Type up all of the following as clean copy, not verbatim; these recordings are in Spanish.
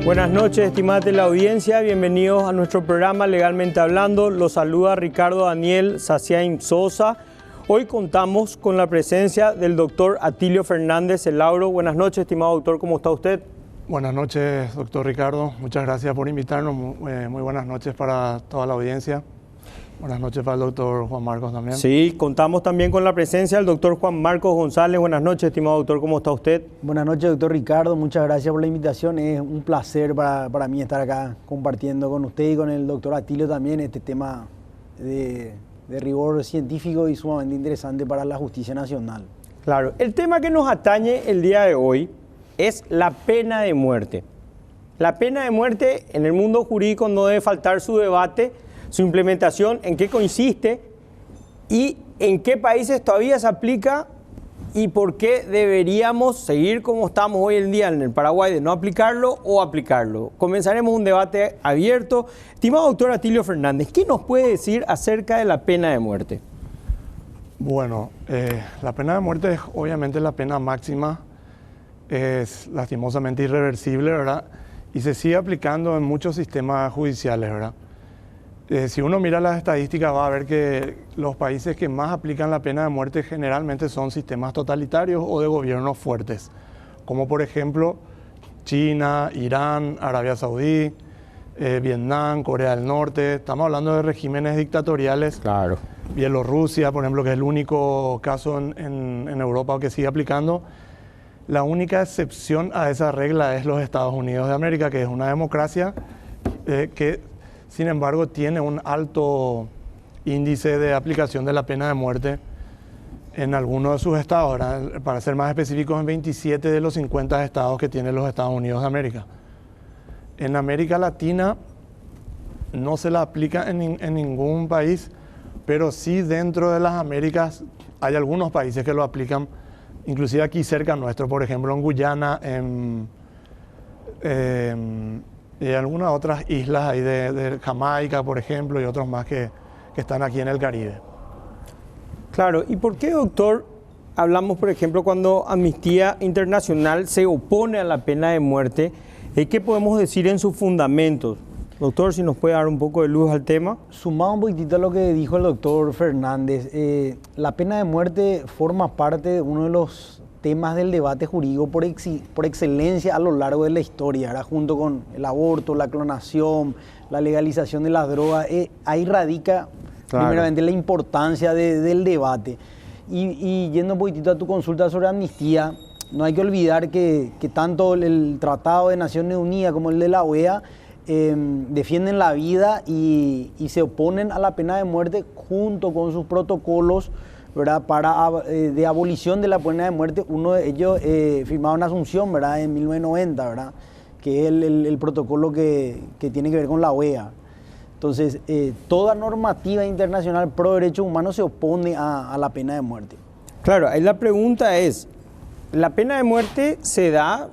Buenas noches, estimada teleaudiencia. Bienvenidos a nuestro programa Legalmente Hablando. Los saluda Ricardo Daniel Saciain Sosa. Hoy contamos con la presencia del doctor Atilio Fernández El Lauro. Buenas noches, estimado doctor. ¿Cómo está usted? Buenas noches, doctor Ricardo. Muchas gracias por invitarnos. Muy buenas noches para toda la audiencia. Buenas noches para el doctor Juan Marcos también. Sí, contamos también con la presencia del doctor Juan Marcos González. Buenas noches, estimado doctor. ¿Cómo está usted? Buenas noches, doctor Ricardo. Muchas gracias por la invitación. Es un placer para mí estar acá compartiendo con usted y con el doctor Atilio también este tema de rigor científico y sumamente interesante para la justicia nacional. Claro, el tema que nos atañe el día de hoy es la pena de muerte. La pena de muerte en el mundo jurídico no debe faltar su debate, su implementación, en qué consiste y en qué países todavía se aplica y por qué deberíamos seguir como estamos hoy en día en el Paraguay de no aplicarlo o aplicarlo. Comenzaremos un debate abierto. Estimado doctor Atilio Fernández, ¿qué nos puede decir acerca de la pena de muerte? Bueno, la pena de muerte es obviamente la pena máxima, es lastimosamente irreversible, ¿verdad? Y se sigue aplicando en muchos sistemas judiciales, ¿verdad? Si uno mira las estadísticas va a ver que los países que más aplican la pena de muerte generalmente son sistemas totalitarios o de gobiernos fuertes, como por ejemplo China, Irán, Arabia Saudí, Vietnam, Corea del Norte. Estamos hablando de regímenes dictatoriales. Claro. Bielorrusia, por ejemplo, que es el único caso en Europa que sigue aplicando. La única excepción a esa regla es los Estados Unidos de América, que es una democracia que sin embargo tiene un alto índice de aplicación de la pena de muerte en algunos de sus estados, ¿verdad? Para ser más específicos, en 27 de los 50 estados que tienen los Estados Unidos de América. En América Latina no se la aplica en ningún país, pero sí dentro de las Américas hay algunos países que lo aplican, inclusive aquí cerca nuestro, por ejemplo en Guyana, y algunas otras islas ahí de Jamaica, por ejemplo, y otros más que están aquí en el Caribe. Claro, ¿y por qué, doctor, hablamos, por ejemplo, cuando Amnistía Internacional se opone a la pena de muerte? ¿Qué podemos decir en sus fundamentos? Doctor, si nos puede dar un poco de luz al tema. Sumado un poquitito a lo que dijo el doctor Fernández, la pena de muerte forma parte de uno de los temas del debate jurídico por excelencia a lo largo de la historia, ¿verdad? Junto con el aborto, la clonación, la legalización de las drogas. Ahí radica primeramente la importancia del debate. Y yendo un poquitito a tu consulta sobre amnistía, no hay que olvidar que tanto el Tratado de Naciones Unidas como el de la OEA defienden la vida y se oponen a la pena de muerte junto con sus protocolos, ¿verdad? De abolición de la pena de muerte. Uno de ellos firmado en Asunción, ¿verdad? En 1990, ¿verdad? Que es el protocolo que tiene que ver con la OEA. Entonces, toda normativa internacional pro derechos humanos se opone a la pena de muerte. Claro, ahí la pregunta es, ¿la pena de muerte se da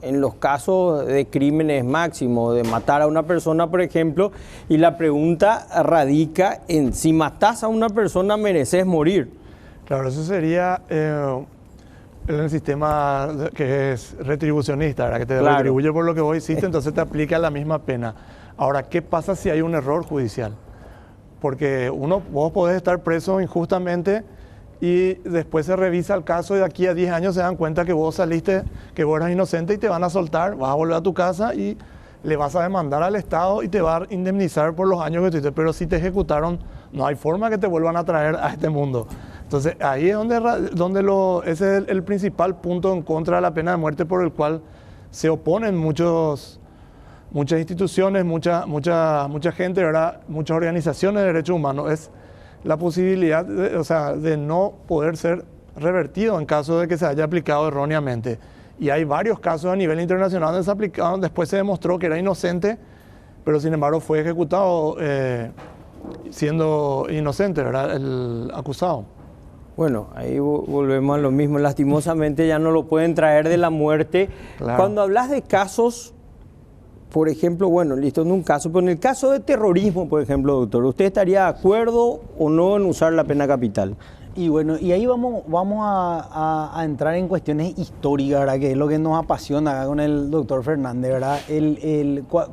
en los casos de crímenes máximos, de matar a una persona, por ejemplo? Y la pregunta radica en si matás a una persona mereces morir. Claro, eso sería en el sistema que es retribucionista, ¿verdad? Que te retribuye por lo que vos hiciste, entonces te aplica la misma pena. Ahora, ¿qué pasa si hay un error judicial? Porque vos podés estar preso injustamente y después se revisa el caso y de aquí a 10 años se dan cuenta que vos saliste, que vos eras inocente y te van a soltar, vas a volver a tu casa y le vas a demandar al Estado y te va a indemnizar por los años que tuviste. Pero si te ejecutaron, no hay forma que te vuelvan a traer a este mundo. Entonces ahí es ese es el principal punto en contra de la pena de muerte por el cual se oponen muchas instituciones, mucha gente, ¿verdad? Muchas organizaciones de derechos humanos. Es la posibilidad de no poder ser revertido en caso de que se haya aplicado erróneamente. Y hay varios casos a nivel internacional donde se aplicaron, después se demostró que era inocente, pero sin embargo fue ejecutado siendo inocente, ¿verdad? El acusado. Bueno, ahí volvemos a lo mismo. Lastimosamente ya no lo pueden traer de la muerte. Claro. Cuando hablas de casos, por ejemplo, bueno, listo, en un caso, pero en el caso de terrorismo, por ejemplo, doctor, ¿usted estaría de acuerdo o no en usar la pena capital? Y bueno, y ahí vamos a entrar en cuestiones históricas, ¿verdad? Que es lo que nos apasiona acá con el doctor Fernández, ¿verdad?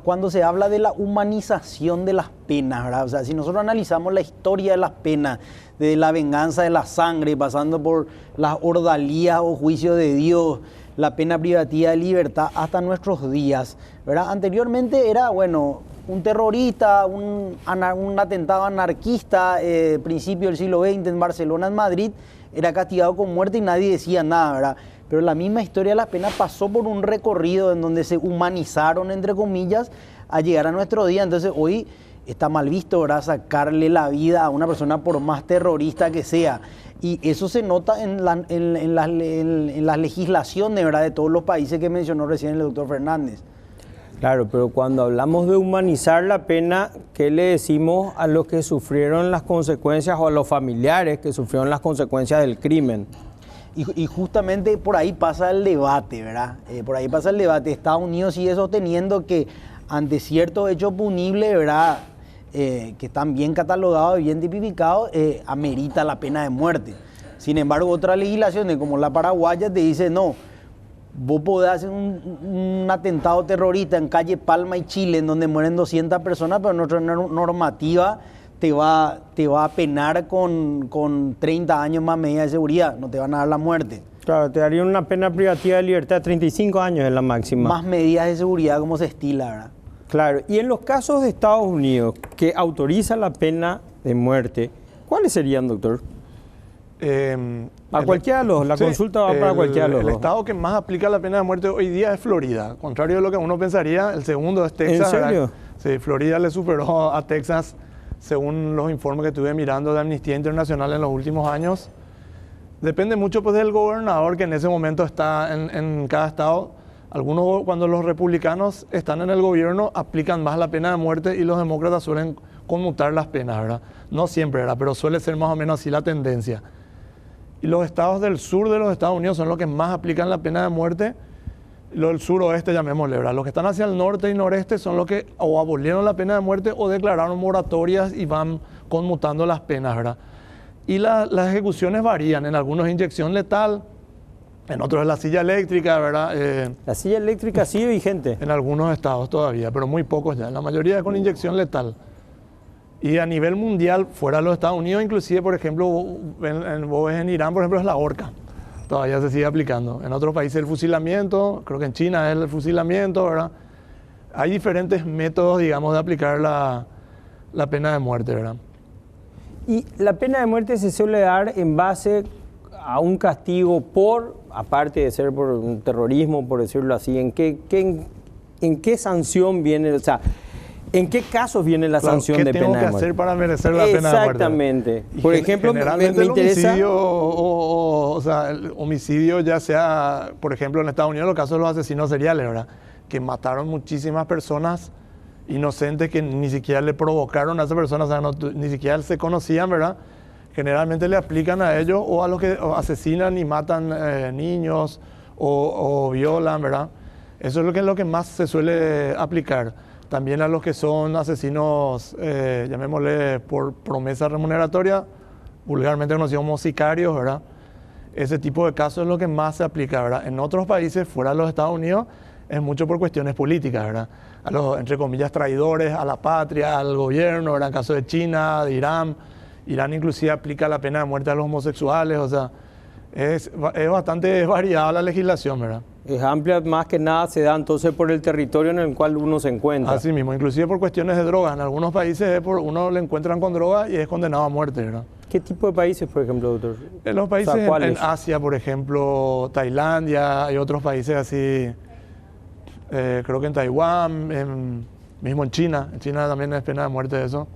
Cuando se habla de la humanización de las penas, ¿verdad? O sea, si nosotros analizamos la historia de las penas, de la venganza de la sangre, pasando por las ordalías o juicios de Dios, la pena privativa de libertad hasta nuestros días, ¿verdad? Anteriormente era, bueno, un terrorista, un atentado anarquista, principio del siglo XX en Barcelona, en Madrid, era castigado con muerte y nadie decía nada, ¿verdad? Pero la misma historia de las penas pasó por un recorrido en donde se humanizaron, entre comillas, a llegar a nuestro día. Entonces hoy está mal visto, ¿verdad?, sacarle la vida a una persona por más terrorista que sea. Y eso se nota en las legislaciones, ¿verdad?, de todos los países que mencionó recién el doctor Fernández. Claro, pero cuando hablamos de humanizar la pena, ¿qué le decimos a los que sufrieron las consecuencias o a los familiares que sufrieron las consecuencias del crimen? Y justamente por ahí pasa el debate, ¿verdad? Por ahí pasa el debate. Estados Unidos sigue sosteniendo que ante ciertos hechos punibles, ¿verdad?, que están bien catalogados y bien tipificados, amerita la pena de muerte. Sin embargo, otras legislaciones como la paraguaya te dice no. Vos podés hacer un atentado terrorista en calle Palma y Chile, en donde mueren 200 personas, pero nuestra normativa te va a penar con 30 años más medidas de seguridad, no te van a dar la muerte. Claro, te darían una pena privativa de libertad de 35 años es la máxima. Más medidas de seguridad como se estila, ¿verdad? Claro, y en los casos de Estados Unidos que autoriza la pena de muerte, ¿cuáles serían, doctor? A cualquiera de los dos, la consulta va para cualquiera de los dos. El estado que más aplica la pena de muerte hoy día es Florida. Contrario a lo que uno pensaría, el segundo es Texas. ¿En serio? ¿Verdad? Sí, Florida le superó a Texas, según los informes que estuve mirando de Amnistía Internacional en los últimos años. Depende mucho pues del gobernador que en ese momento está en cada estado. Algunos, cuando los republicanos están en el gobierno, aplican más la pena de muerte y los demócratas suelen conmutar las penas, ¿verdad? No siempre, ¿verdad?, pero suele ser más o menos así la tendencia. Y los estados del sur de los Estados Unidos son los que más aplican la pena de muerte. Los del suroeste, llamémosle, ¿verdad? Los que están hacia el norte y noreste son los que o abolieron la pena de muerte o declararon moratorias y van conmutando las penas, ¿verdad? Y las ejecuciones varían. En algunos es inyección letal, en otros es la silla eléctrica, ¿verdad? La silla eléctrica sigue vigente. En algunos estados todavía, pero muy pocos ya. La mayoría es con inyección letal. Y a nivel mundial, fuera de los Estados Unidos, inclusive, por ejemplo, vos ves en Irán, por ejemplo, es la horca. Todavía se sigue aplicando. En otros países el fusilamiento, creo que en China es el fusilamiento, ¿verdad? Hay diferentes métodos, digamos, de aplicar la pena de muerte, ¿verdad? Y la pena de muerte se suele dar en base a un castigo aparte de ser por un terrorismo, por decirlo así, ¿en qué sanción viene? O sea, ¿en qué casos viene la sanción de pena de muerte? ¿Qué tengo que hacer para merecer la pena de muerte? Exactamente. Por ejemplo, me interesa... o sea, el homicidio ya sea, por ejemplo, en Estados Unidos, los casos de los asesinos seriales, ¿verdad?, que mataron muchísimas personas inocentes que ni siquiera le provocaron a esas personas, o sea, ni siquiera se conocían, ¿verdad? Generalmente le aplican a ellos o a los que asesinan y matan niños o violan, ¿verdad? Eso es lo que más se suele aplicar. También a los que son asesinos, llamémosle por promesa remuneratoria, vulgarmente conocidos como sicarios, ¿verdad? Ese tipo de casos es lo que más se aplica, ¿verdad? En otros países, fuera de los Estados Unidos, es mucho por cuestiones políticas, ¿verdad? A los, entre comillas, traidores a la patria, al gobierno, ¿verdad? En caso de China, de Irán. Irán inclusive aplica la pena de muerte a los homosexuales, o sea, es bastante variada la legislación, ¿verdad? Es amplia, más que nada se da entonces por el territorio en el cual uno se encuentra. Así mismo, inclusive por cuestiones de drogas. En algunos países uno le encuentran con droga y es condenado a muerte, ¿verdad? ¿Qué tipo de países, por ejemplo, doctor? En los países, o sea, en Asia, por ejemplo, Tailandia, hay otros países así, creo que en Taiwán, mismo en China. En China también es pena de muerte eso.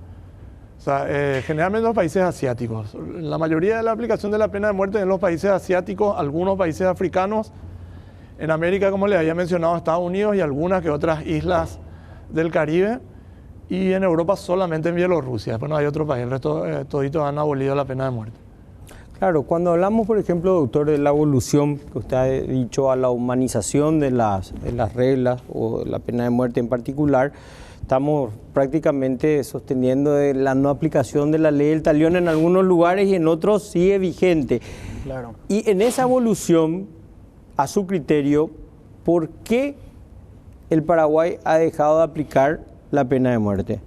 O sea, generalmente los países asiáticos. La mayoría de la aplicación de la pena de muerte en los países asiáticos, algunos países africanos. En América, como les había mencionado, Estados Unidos y algunas que otras islas del Caribe. Y en Europa solamente en Bielorrusia. Después no hay otro país. El resto, toditos han abolido la pena de muerte. Claro, cuando hablamos, por ejemplo, doctor, de la evolución que usted ha dicho a la humanización de las reglas o de la pena de muerte en particular, estamos prácticamente sosteniendo de la no aplicación de la ley del talión en algunos lugares y en otros sigue vigente. Claro. Y en esa evolución, a su criterio, ¿por qué el Paraguay ha dejado de aplicar la pena de muerte?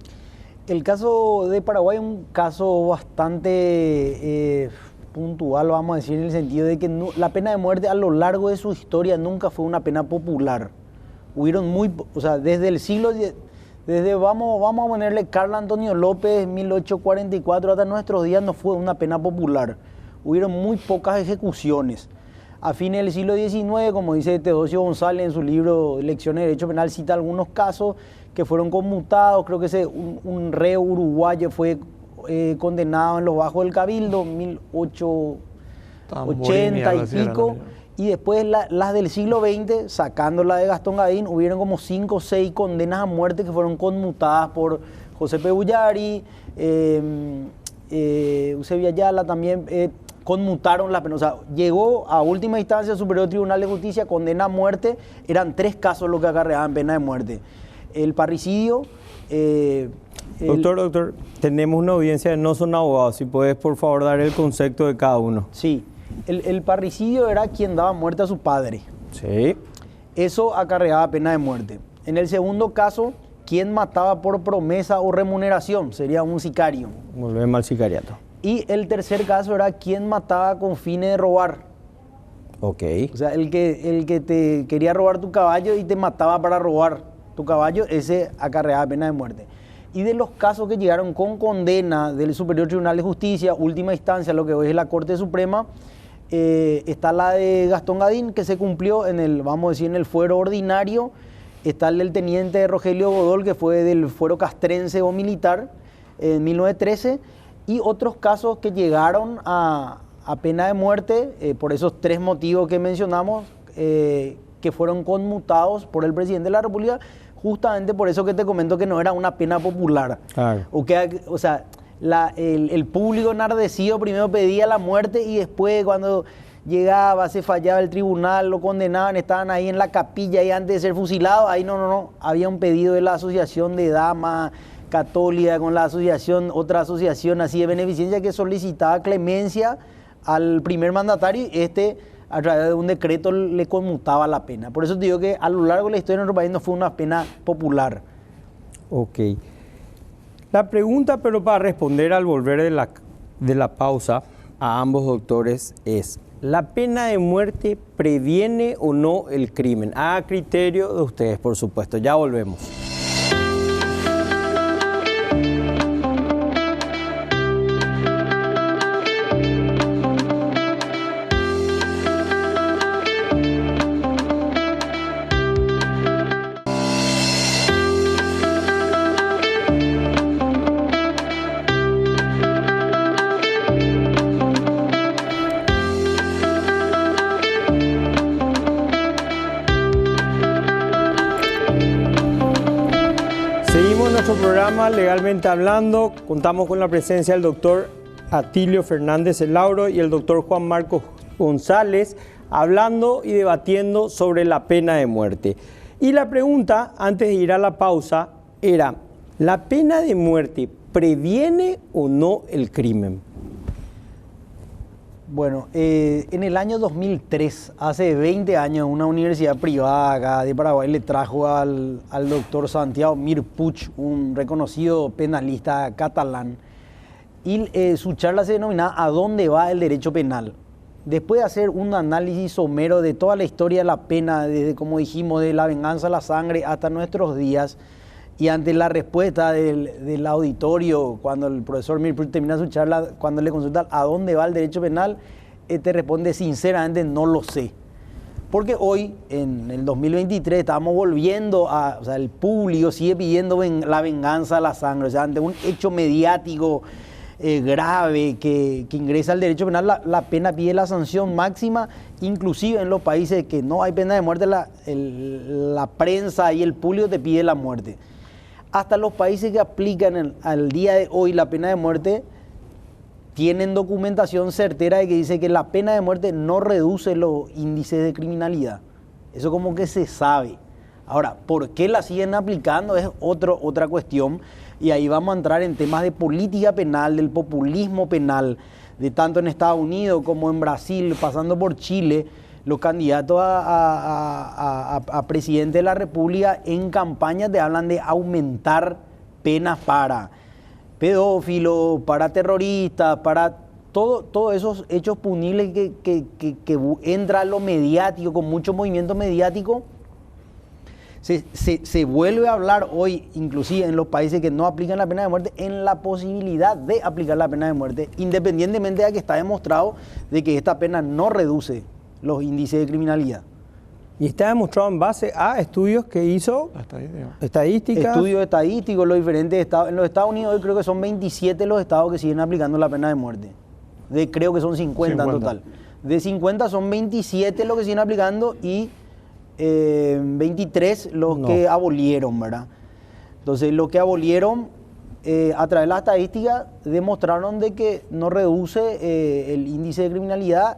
El caso de Paraguay es un caso bastante puntual, vamos a decir, en el sentido de que la pena de muerte a lo largo de su historia nunca fue una pena popular. Hubieron o sea, desde el siglo, vamos a ponerle Carlos Antonio López, 1844, hasta nuestros días no fue una pena popular. Hubieron muy pocas ejecuciones. A fines del siglo XIX, como dice Teodosio González en su libro Lecciones de Derecho Penal, cita algunos casos que fueron conmutados. Creo que un reo uruguayo fue condenado en los bajos del Cabildo, 1880 y pico. Y después las del siglo XX, sacando la de Gastón Gadín, hubieron como 5 o 6 condenas a muerte que fueron conmutadas por José Pebullari, Eusebio Ayala también. Conmutaron la pena, o sea, llegó a última instancia Superior Tribunal de Justicia, condena a muerte, eran 3 casos los que acarreaban pena de muerte. El parricidio... Doctor, tenemos una audiencia de no son abogados, si puedes por favor dar el concepto de cada uno. Sí, el parricidio era quien daba muerte a su padre. Sí. Eso acarreaba pena de muerte. En el segundo caso, quien mataba por promesa o remuneración, sería un sicario. Volvemos al sicariato. Y el tercer caso era quien mataba con fines de robar. Ok. O sea, el que te quería robar tu caballo y te mataba para robar tu caballo, ese acarreaba pena de muerte. Y de los casos que llegaron con condena del Superior Tribunal de Justicia, última instancia, lo que hoy es la Corte Suprema, está la de Gastón Gadín, que se cumplió en el, vamos a decir, en el fuero ordinario. Está el del teniente Rogelio Godol, que fue del fuero castrense o militar en 1913. Y otros casos que llegaron a pena de muerte, por esos 3 motivos que mencionamos, que fueron conmutados por el presidente de la República, justamente por eso que te comento que no era una pena popular. Claro. O sea, el público enardecido primero pedía la muerte y después cuando llegaba, se fallaba el tribunal, lo condenaban, estaban ahí en la capilla y antes de ser fusilados, ahí no, había un pedido de la Asociación de Damas Católica con la asociación, otra asociación así de beneficencia que solicitaba clemencia al primer mandatario y a través de un decreto le conmutaba la pena. Por eso te digo que a lo largo de la historia de nuestro país no fue una pena popular. Ok. La pregunta, pero para responder al volver de la pausa a ambos doctores es, ¿la pena de muerte previene o no el crimen? A criterio de ustedes, por supuesto. Ya volvemos. Programa Legalmente Hablando, contamos con la presencia del doctor Atilio Fernández El Lauro y el doctor Juan Marcos González hablando y debatiendo sobre la pena de muerte. Y la pregunta, antes de ir a la pausa, era, ¿la pena de muerte previene o no el crimen? Bueno, en el año 2003, hace 20 años, una universidad privada acá de Paraguay le trajo al doctor Santiago Mir Puig, un reconocido penalista catalán, y su charla se denominaba ¿A dónde va el derecho penal? Después de hacer un análisis somero de toda la historia de la pena, desde, como dijimos, de la venganza a la sangre hasta nuestros días, y ante la respuesta del auditorio, cuando el profesor Mir Puig termina su charla, cuando le consulta ¿a dónde va el derecho penal?, te responde sinceramente no lo sé. Porque hoy, en el 2023, estamos volviendo o sea, el público sigue pidiendo la venganza a la sangre. O sea, ante un hecho mediático grave que ingresa al derecho penal, la pena pide la sanción máxima. Inclusive en los países que no hay pena de muerte, la prensa y el público te pide la muerte. Hasta los países que aplican al día de hoy la pena de muerte tienen documentación certera de que dice que la pena de muerte no reduce los índices de criminalidad. Eso como que se sabe. Ahora, ¿por qué la siguen aplicando? Es otra cuestión. Y ahí vamos a entrar en temas de política penal, del populismo penal, de tanto en Estados Unidos como en Brasil, pasando por Chile. Los candidatos a presidente de la República en campaña te hablan de aumentar penas para pedófilos, para terroristas, para todos esos hechos punibles que entra a lo mediático, con mucho movimiento mediático. Se vuelve a hablar hoy, inclusive en los países que no aplican la pena de muerte, en la posibilidad de aplicar la pena de muerte, independientemente de que está demostrado de que esta pena no reduce los índices de criminalidad. Y está demostrado en base a estudios que hizo, estadísticas. Estudios estadísticos, los diferentes estados. En los Estados Unidos hoy creo que son 27 los estados que siguen aplicando la pena de muerte. Creo que son 50 en total. De 50 son 27 los que siguen aplicando y 23 los que abolieron, ¿verdad? Entonces, los que abolieron, a través de las estadísticas, demostraron de que no reduce el índice de criminalidad,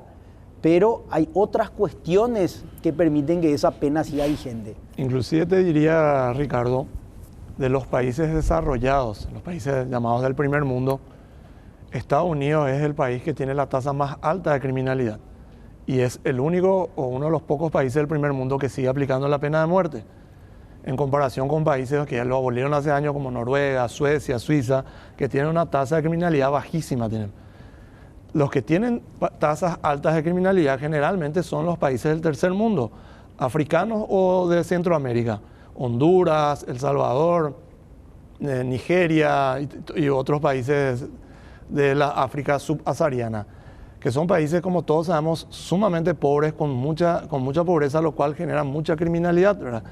pero hay otras cuestiones que permiten que esa pena siga vigente. Inclusive te diría, Ricardo, de los países desarrollados, los países llamados del primer mundo, Estados Unidos es el país que tiene la tasa más alta de criminalidad. Y es el único o uno de los pocos países del primer mundo que sigue aplicando la pena de muerte, en comparación con países que ya lo abolieron hace años como Noruega, Suecia, Suiza, que tienen una tasa de criminalidad bajísima. Los que tienen tasas altas de criminalidad generalmente son los países del tercer mundo, africanos o de Centroamérica, Honduras, El Salvador, Nigeria y otros países de la África subsahariana, que son países, como todos sabemos, sumamente pobres, con mucha pobreza, lo cual genera mucha criminalidad, ¿verdad?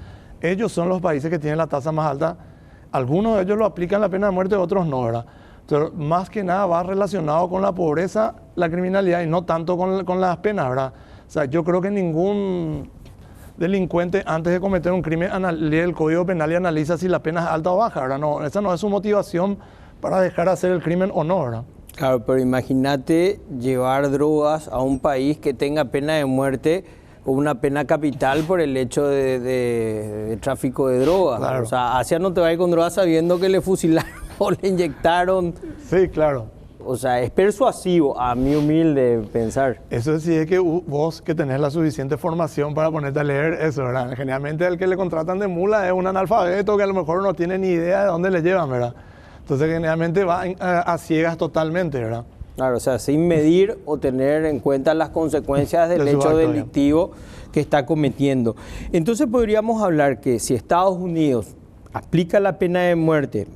Ellos son los países que tienen la tasa más alta. Algunos de ellos lo aplican la pena de muerte, otros no, ¿verdad? Pero más que nada va relacionado con la pobreza, la criminalidad, y no tanto con las penas, ¿verdad? O sea, yo creo que ningún delincuente, antes de cometer un crimen, lee el Código Penal y analiza si la pena es alta o baja, ¿verdad? No, esa no es su motivación para dejar de hacer el crimen o no, ¿verdad? Claro, pero imagínate llevar drogas a un país que tenga pena de muerte o una pena capital por el hecho de tráfico de drogas. Claro. O sea, Asia no te va a ir con drogas sabiendo que le fusilaron o le inyectaron. Sí, claro. O sea, es persuasivo, a mi humilde pensar. Eso sí es que vos que tenés la suficiente formación para ponerte a leer eso, ¿verdad? Generalmente el que le contratan de mula es un analfabeto que a lo mejor no tiene ni idea de dónde le llevan, ¿verdad? Entonces generalmente va a ciegas totalmente, ¿verdad? Claro, o sea, sin medir o tener en cuenta las consecuencias del hecho delictivo que está cometiendo. Entonces podríamos hablar que si Estados Unidos aplica la pena de muerte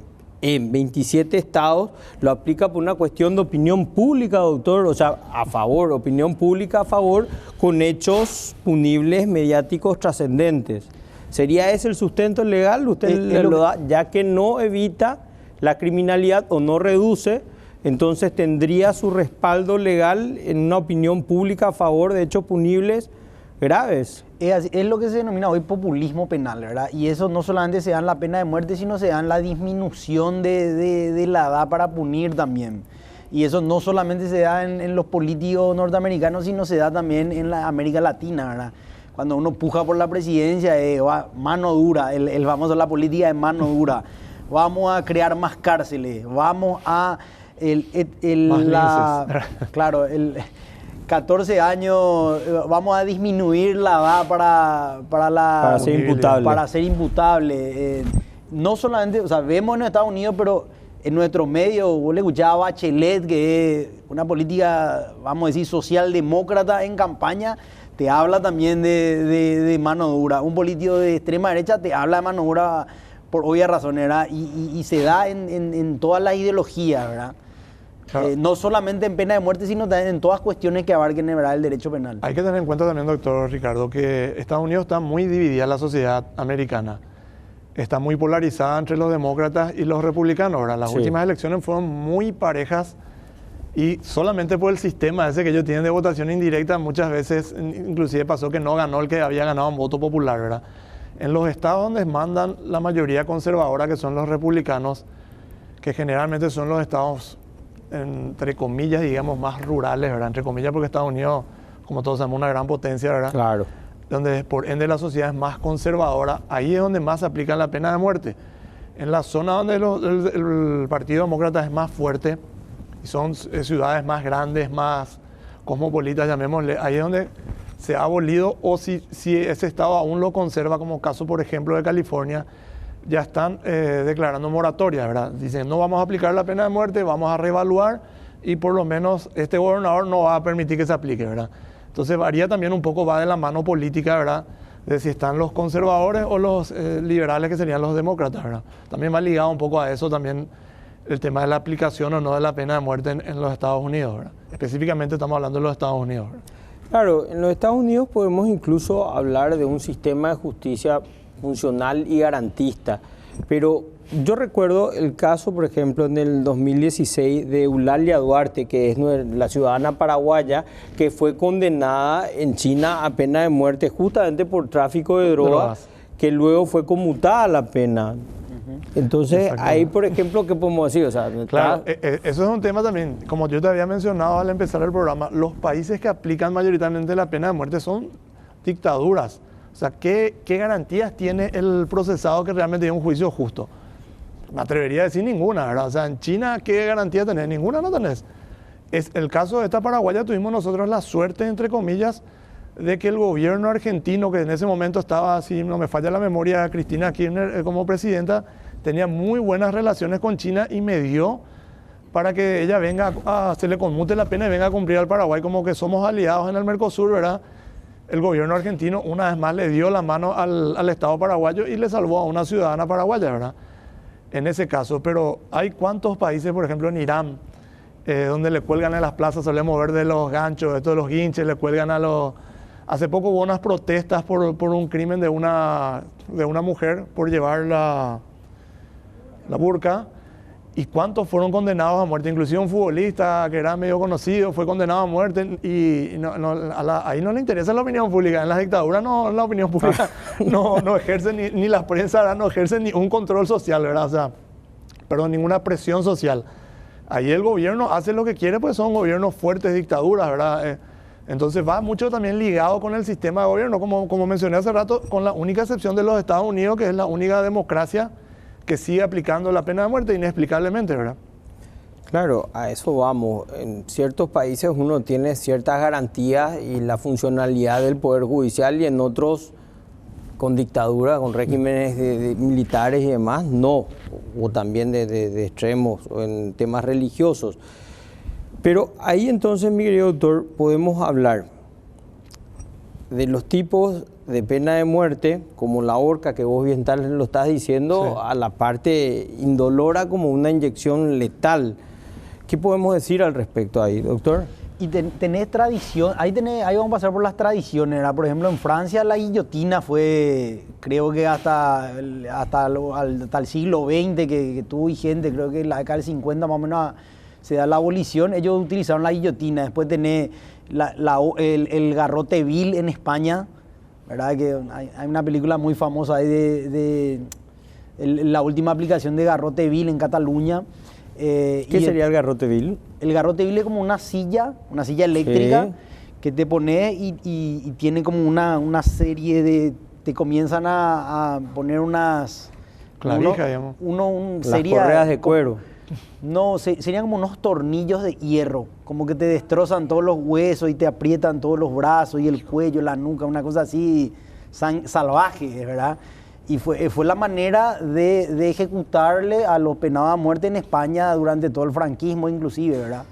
en 27 estados, lo aplica por una cuestión de opinión pública, doctor, o sea, a favor, opinión pública a favor, con hechos punibles mediáticos trascendentes. ¿Sería ese el sustento legal? Usted lo da, ya que no evita la criminalidad o no reduce, entonces tendría su respaldo legal en una opinión pública a favor de hechos punibles graves. Es lo que se denomina hoy populismo penal, ¿verdad? Y eso no solamente se da en la pena de muerte, sino se da en la disminución de la edad para punir también. Y eso no solamente se da en los políticos norteamericanos, sino se da también en la América Latina, ¿verdad? Cuando uno puja por la presidencia, mano dura, el famoso, la política de mano dura. Vamos a crear más cárceles, vamos a... Claro, 14 años, vamos a disminuir la edad para ser imputable. No solamente, o sea, vemos en Estados Unidos, pero en nuestro medio, vos le escuchabas a Bachelet, que es una política, vamos a decir, socialdemócrata en campaña, te habla también de mano dura. Un político de extrema derecha te habla de mano dura por obvias razones, ¿verdad? Y se da en todas las ideologías, ¿verdad? Claro. No solamente en pena de muerte, sino también en todas cuestiones que abarquen, ¿verdad?, el derecho penal. Hay que tener en cuenta también, doctor Ricardo, que Estados Unidos está muy dividida la sociedad americana. Está muy polarizada entre los demócratas y los republicanos, ¿verdad? Las últimas elecciones fueron muy parejas y solamente por el sistema ese que ellos tienen de votación indirecta, muchas veces inclusive pasó que no ganó el que había ganado un voto popular, ¿verdad? En los estados donde mandan la mayoría conservadora, que son los republicanos, que generalmente son los estados, entre comillas, digamos, más rurales, ¿verdad? Entre comillas, porque Estados Unidos, como todos sabemos, es una gran potencia, ¿verdad? Claro. donde por ende la sociedad es más conservadora, ahí es donde más se aplica la pena de muerte. En la zona donde el Partido Demócrata es más fuerte, y son ciudades más grandes, más cosmopolitas, llamémosle, ahí es donde se ha abolido, o si ese estado aún lo conserva, como caso por ejemplo de California, ya están declarando moratoria, ¿verdad? Dicen, no vamos a aplicar la pena de muerte, vamos a reevaluar y por lo menos este gobernador no va a permitir que se aplique, ¿verdad? Entonces varía también un poco, va de la mano política, ¿verdad? De si están los conservadores o los liberales, que serían los demócratas, ¿verdad? También va ligado un poco a eso también el tema de la aplicación o no de la pena de muerte en los Estados Unidos, ¿verdad? Específicamente estamos hablando de los Estados Unidos, ¿verdad? Claro, en los Estados Unidos podemos incluso hablar de un sistema de justicia funcional y garantista, pero yo recuerdo el caso, por ejemplo, en el 2016 de Eulalia Duarte, que es la ciudadana paraguaya, que fue condenada en China a pena de muerte justamente por tráfico de drogas, que luego fue conmutada la pena. Entonces, ahí, por ejemplo, ¿qué podemos decir? O sea, claro, eso es un tema también, como yo te había mencionado al empezar el programa, los países que aplican mayoritariamente la pena de muerte son dictaduras. O sea, ¿qué garantías tiene el procesado que realmente tiene un juicio justo? Me atrevería a decir ninguna, ¿verdad? O sea, en China, ¿qué garantía tenés? Ninguna no tenés. Es el caso de esta paraguaya, tuvimos nosotros la suerte, entre comillas, de que el gobierno argentino, que en ese momento estaba, si no me falla la memoria, Cristina Kirchner como presidenta, tenía muy buenas relaciones con China y me dio para que ella venga, se le conmute la pena y venga a cumplir al Paraguay, como que somos aliados en el Mercosur, ¿verdad? El gobierno argentino una vez más le dio la mano al Estado paraguayo y le salvó a una ciudadana paraguaya, ¿verdad? En ese caso, pero hay cuántos países, por ejemplo en Irán, donde le cuelgan en las plazas, solemos ver de los ganchos, de los guinches, le cuelgan a los... Hace poco hubo unas protestas por un crimen de una mujer por llevar la burka. ¿Y cuántos fueron condenados a muerte? Inclusive un futbolista que era medio conocido fue condenado a muerte y ahí no le interesa la opinión pública. En las dictaduras la opinión pública no ejerce ni la prensa, no ejerce ni un control social, ¿verdad? O sea, perdón, ninguna presión social. Ahí el gobierno hace lo que quiere, pues son gobiernos fuertes, dictaduras, ¿verdad? Entonces va mucho también ligado con el sistema de gobierno, como mencioné hace rato, con la única excepción de los Estados Unidos, que es la única democracia que sigue aplicando la pena de muerte inexplicablemente, ¿verdad? Claro, a eso vamos. En ciertos países uno tiene ciertas garantías y la funcionalidad del Poder Judicial y en otros con dictadura, con regímenes de militares y demás, no. O también de extremos, o en temas religiosos. Pero ahí entonces, mi querido doctor, podemos hablar de los tipos de pena de muerte, como la horca, que vos bien tal lo estás diciendo, sí, a la parte indolora como una inyección letal. ¿Qué podemos decir al respecto ahí, doctor? Y tenés tradición, ahí vamos a pasar por las tradiciones, ¿verdad? Por ejemplo, en Francia la guillotina fue, creo que hasta el siglo XX que tuvo vigente, creo que en la década del 50 más o menos se da la abolición, ellos utilizaron la guillotina. Después tenés el garrote vil en España, ¿verdad? Que hay una película muy famosa ahí de la última aplicación de garrote vil en Cataluña. ¿Qué sería el garrote vil? El garrote vil es como una silla eléctrica, sí, que te pones y tiene como una serie de... Te comienzan a poner unas... Clavijas, digamos. Las correas de cuero. No, serían como unos tornillos de hierro, como que te destrozan todos los huesos y te aprietan todos los brazos y el cuello, la nuca, una cosa así salvaje, ¿verdad? Y fue la manera de ejecutarle a los penados a muerte en España durante todo el franquismo inclusive, ¿verdad?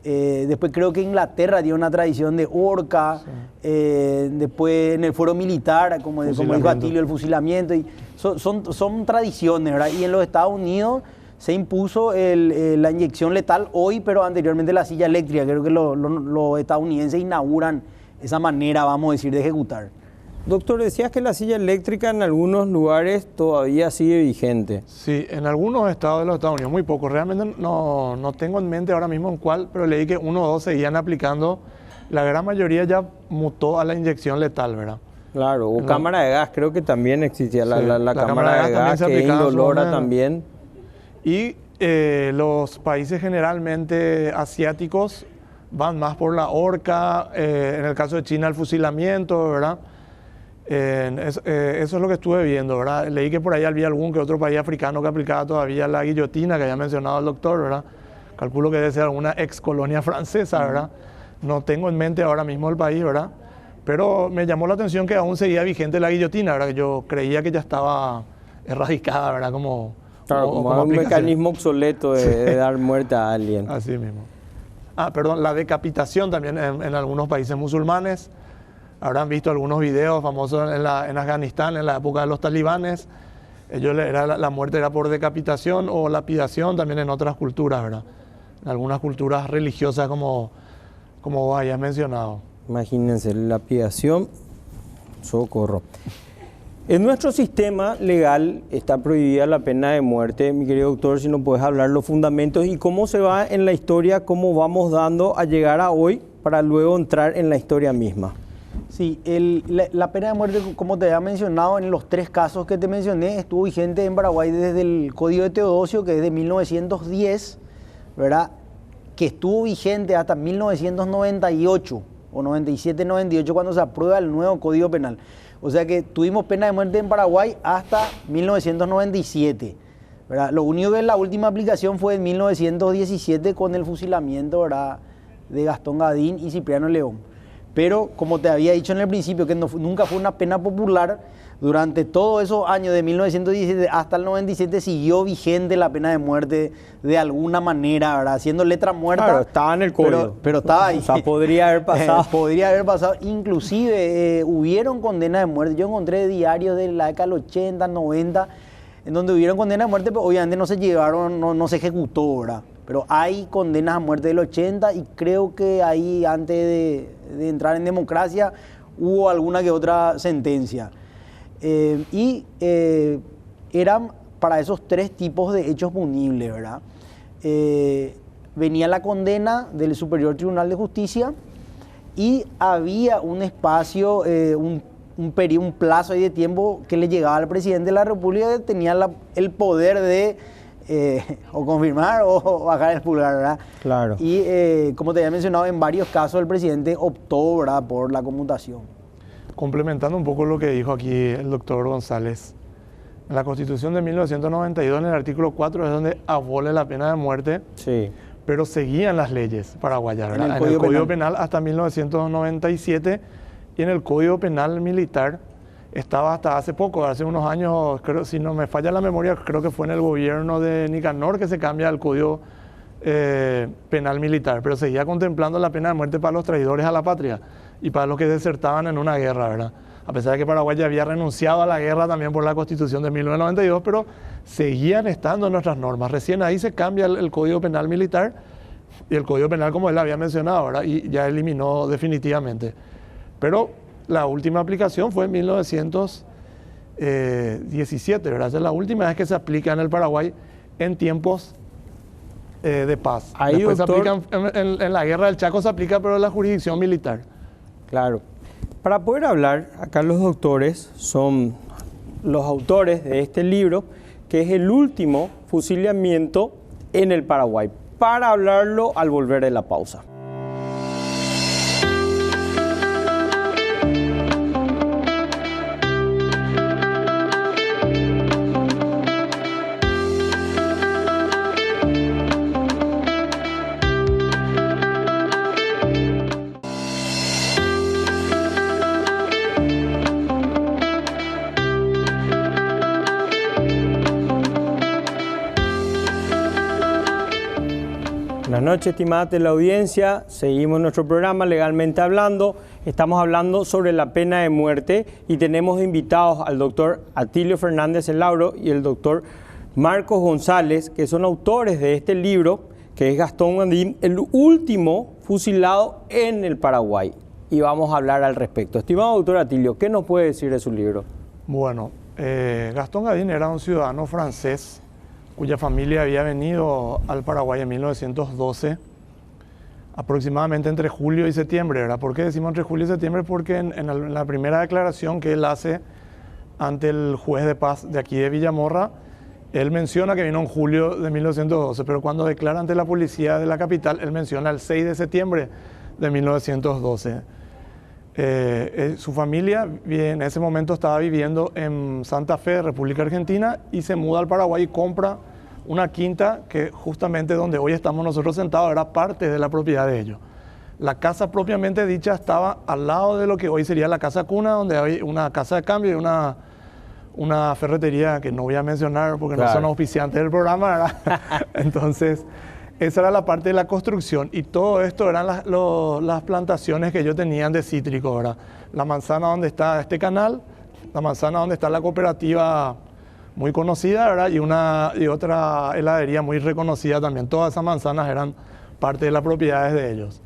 Después creo que Inglaterra dio una tradición de horca, sí, después en el fuero militar, como dijo Atilio, el fusilamiento, y son tradiciones, ¿verdad? Y en los Estados Unidos se impuso la inyección letal hoy, pero anteriormente la silla eléctrica. Creo que los estadounidenses inauguran esa manera, vamos a decir, de ejecutar. Doctor, decías que la silla eléctrica en algunos lugares todavía sigue vigente. Sí, en algunos estados de los Estados Unidos, muy pocos. Realmente no tengo en mente ahora mismo en cuál, pero leí que 1 o 2 seguían aplicando. La gran mayoría ya mutó a la inyección letal, ¿verdad? Claro, o cámara de gas, creo que también existía, sí, la cámara de gas que es indolora también. Y los países generalmente asiáticos van más por la horca, en el caso de China el fusilamiento, ¿verdad? Eso es lo que estuve viendo, ¿verdad? Leí que por ahí había algún que otro país africano que aplicaba todavía la guillotina, que había mencionado el doctor, ¿verdad? Calculo que debe ser alguna ex colonia francesa, ¿verdad? No tengo en mente ahora mismo el país, ¿verdad? Pero me llamó la atención que aún seguía vigente la guillotina, ¿verdad? Yo creía que ya estaba erradicada, ¿verdad? Claro, como un mecanismo obsoleto de dar muerte a alguien. Así mismo. Perdón, la decapitación también en algunos países musulmanes. Habrán visto algunos videos famosos en Afganistán, en la época de los talibanes. La muerte era por decapitación o lapidación también en otras culturas, ¿verdad? En algunas culturas religiosas como vos hayas mencionado. Imagínense, lapidación, socorro. En nuestro sistema legal está prohibida la pena de muerte. Mi querido doctor, si nos puedes hablar los fundamentos y cómo se va en la historia, cómo vamos dando a llegar a hoy para luego entrar en la historia misma. Sí, la pena de muerte, como te había mencionado, en los 3 casos que te mencioné, estuvo vigente en Paraguay desde el Código de Teodosio, que es de 1910, ¿verdad? Que estuvo vigente hasta 1998 o 97-98 cuando se aprueba el nuevo Código Penal. O sea que tuvimos pena de muerte en Paraguay hasta 1997, ¿verdad? Lo único que la última aplicación fue en 1917 con el fusilamiento, ¿verdad?, de Gastón Gadín y Cipriano León. Pero como te había dicho en el principio, que nunca fue una pena popular, durante todos esos años de 1917 hasta el 97 siguió vigente la pena de muerte de alguna manera, ¿verdad? Siendo letra muerta. Claro, estaba en el código. Pero estaba ahí. O sea, podría haber pasado. Podría haber pasado. Inclusive hubieron condenas de muerte. Yo encontré diarios de la década del 80, 90, en donde hubieron condenas de muerte, pero obviamente no se llevaron, no se ejecutó, ¿verdad? Pero hay condenas a muerte del 80 y creo que ahí, antes de entrar en democracia, hubo alguna que otra sentencia. Eran para esos 3 tipos de hechos punibles, ¿verdad? Venía la condena del Superior Tribunal de Justicia y había un espacio, un plazo ahí de tiempo que le llegaba al presidente de la República, que tenía el poder de o confirmar o bajar el pulgar, ¿verdad? Claro. Y como te había mencionado, en varios casos el presidente optó, ¿verdad?, por la conmutación. Complementando un poco lo que dijo aquí el doctor González, en la Constitución de 1992, en el artículo 4, es donde abole la pena de muerte, sí, pero seguían las leyes paraguayas, ¿verdad? En el Código Penal hasta 1997, y en el Código Penal militar estaba hasta hace poco, hace unos años, creo, si no me falla la memoria, creo que fue en el gobierno de Nicanor que se cambia el Código Penal militar, pero seguía contemplando la pena de muerte para los traidores a la patria y para los que desertaban en una guerra, ¿verdad? A pesar de que Paraguay ya había renunciado a la guerra también por la Constitución de 1992, pero seguían estando en nuestras normas. Recién ahí se cambia el Código Penal militar y el Código Penal, como él había mencionado, ¿verdad?, y ya eliminó definitivamente. Pero la última aplicación fue en 1917, ¿verdad? Esa es la última vez que se aplica en el Paraguay en tiempos de paz. Ahí, después doctor, se aplica en la guerra del Chaco, se aplica, pero en la jurisdicción militar. Claro. Para poder hablar, acá los doctores son los autores de este libro, que es el último fusilamiento en el Paraguay. Para hablarlo al volver de la pausa. Buenas noches, estimada teleaudiencia. Seguimos nuestro programa Legalmente Hablando. Estamos hablando sobre la pena de muerte y tenemos invitados al doctor Atilio Fernández El Lauro y el doctor Marcos González, que son autores de este libro, que es Gastón Gadín, el último fusilado en el Paraguay. Y vamos a hablar al respecto. Estimado doctor Atilio, ¿qué nos puede decir de su libro? Bueno, Gastón Gadín era un ciudadano francés cuya familia había venido al Paraguay en 1912, aproximadamente entre julio y septiembre, ¿verdad? ¿Por qué decimos entre julio y septiembre? Porque en la primera declaración que él hace ante el juez de paz de aquí de Villamorra, él menciona que vino en julio de 1912, pero cuando declara ante la policía de la capital, él menciona el 6 de septiembre de 1912. Su familia en ese momento estaba viviendo en Santa Fe, República Argentina, y se muda al Paraguay y compra una quinta que justamente donde hoy estamos nosotros sentados era parte de la propiedad de ellos. La casa propiamente dicha estaba al lado de lo que hoy sería la casa cuna, donde hay una casa de cambio y una ferretería que no voy a mencionar porque no son auspiciantes del programa, ¿verdad? Entonces, esa era la parte de la construcción y todo esto eran las plantaciones que ellos tenían de cítricos, ¿verdad? La manzana donde está este canal, la manzana donde está la cooperativa muy conocida, ¿verdad? Y otra heladería muy reconocida también. Todas esas manzanas eran parte de las propiedades de ellos.